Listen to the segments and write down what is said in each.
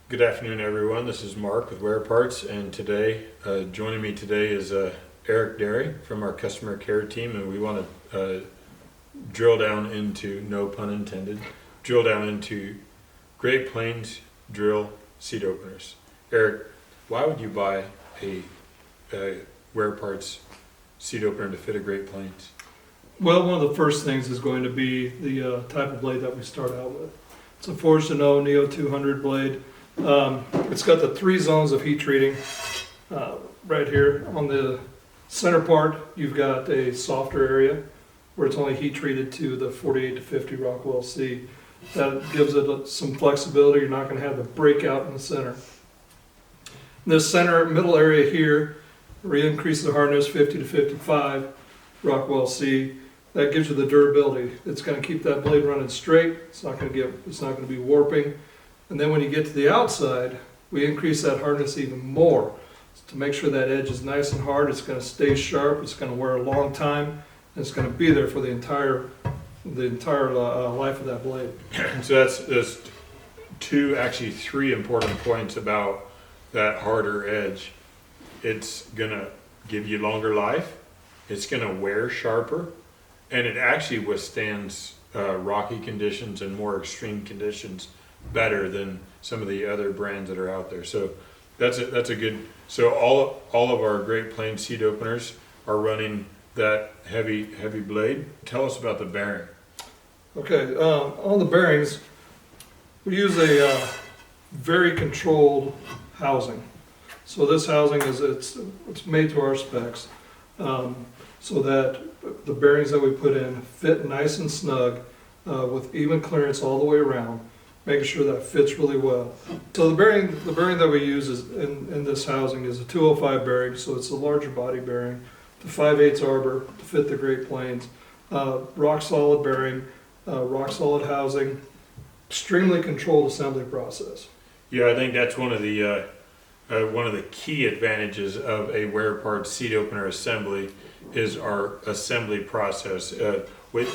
Good afternoon, everyone. This is Mark with Wear Parts, and today, joining me today is Eric Derry from our customer care team, and we want to drill down into, no pun intended, drill down into Great Plains drill seat openers. Eric, why would you buy a Wear Parts seat opener to fit a Great Plains? Well, one of the first things is going to be the type of blade that we start out with. It's a Forged to No Neo 200 blade. It's got the 3 zones of heat treating. Right here on the center part, you've got a softer area where it's only heat treated to the 48 to 50 Rockwell C. That gives it some flexibility. You're not going to have the breakout in the center. This center middle area here, we increase the hardness 50 to 55 Rockwell C. That gives you the durability. It's going to keep that blade running straight. It's not going to be warping. And then when you get to the outside, we increase that hardness even more to make sure that edge is nice and hard. It's going to stay sharp. It's going to wear a long time, and it's going to be there for the entire life of that blade. So there's actually three important points about that harder edge. It's gonna give you longer life. It's gonna wear sharper, and it actually withstands rocky conditions and more extreme conditions better than some of the other brands that are out there. So that's a good. So all of our Great Plains seat openers are running that heavy blade. Tell us about the bearing. Okay, on the bearings, we use a very controlled housing. So this housing it's made to our specs, so that the bearings that we put in fit nice and snug, with even clearance all the way around, making sure that fits really well. So the bearing that we use is in this housing is a 205 bearing, so it's a larger body bearing, the 5/8 arbor to fit the Great Plains, rock solid bearing, rock solid housing, extremely controlled assembly process. Yeah, I think that's one of the key advantages of a Wear Parts seat opener assembly is our assembly process. With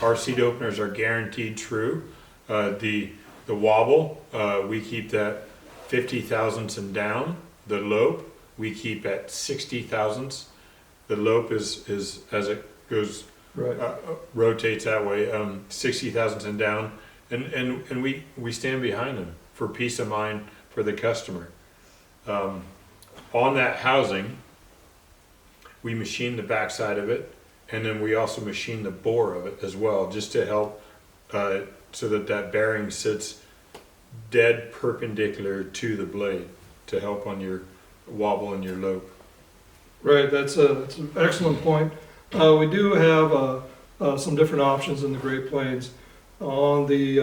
our seat openers are guaranteed true. The wobble, we keep that 50 thousandths and down. The lope, we keep at 60 thousandths. The lope is as it goes, Right. rotates that way, 60 thousandths and down. And we stand behind them for peace of mind for the customer. On that housing, we machine the backside of it, and then we also machine the bore of it as well, just to help so that bearing sits dead perpendicular to the blade to help on your wobble and your lope. Right, that's an excellent point. We do have some different options in the Great Plains. On the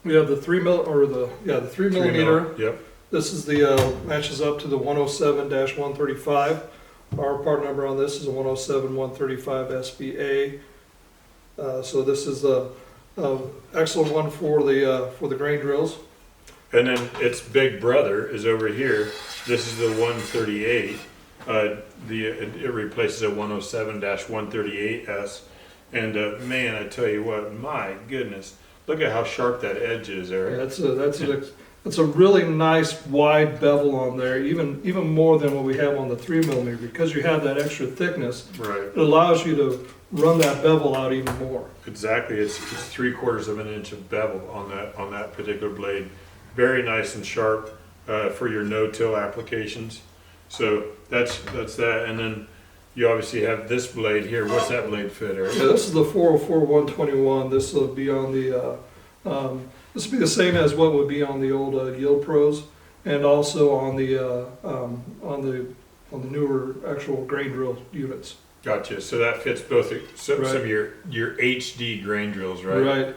we have the 3 millimeter. 3 Yep. This is the matches up to the 107-135. Our part number on this is a 107-135 SBA. So this is the excellent one for the grain drills. And then its big brother is over here. This is the 138. It replaces a 107-138S. And man, I tell you what, my goodness, look at how sharp that edge is, Eric. That's a really nice wide bevel on there, even more than what we have on the 3 millimeter, because you have that extra thickness. Right. It allows you to run that bevel out even more. Exactly. It's 3/4 of an inch of bevel on that particular blade. Very nice and sharp for your no-till applications. So that's that. And then you obviously have this blade here. What's that blade fit, Eric? Yeah, this is the 404-121. This will be on the this will be the same as what would be on the old Yield Pros, and also on the newer actual grain drill units. Gotcha. So that fits both some Right. of your HD grain drills, right? Right.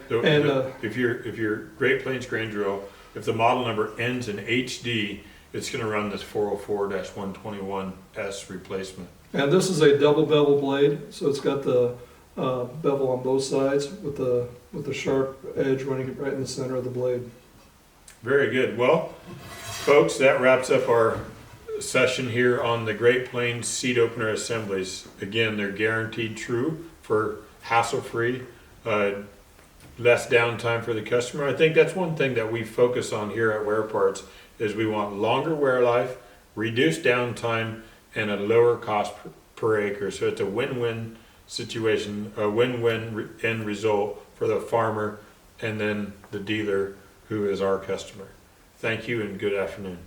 If your Great Plains grain drill, if the model number ends in HD, it's going to run this 404-121S replacement. And this is a double bevel blade, so it's got the bevel on both sides with the sharp edge running right in the center of the blade. Very good. Well, folks, that wraps up our session here on the Great Plains seat opener assemblies. Again, they're guaranteed true for hassle-free less downtime for the customer. I think that's one thing that we focus on here at Wear Parts is we want longer wear life, reduced downtime, and a lower cost per acre. So it's a win-win situation, a win-win end result for the farmer and then the dealer who is our customer. Thank you and good afternoon.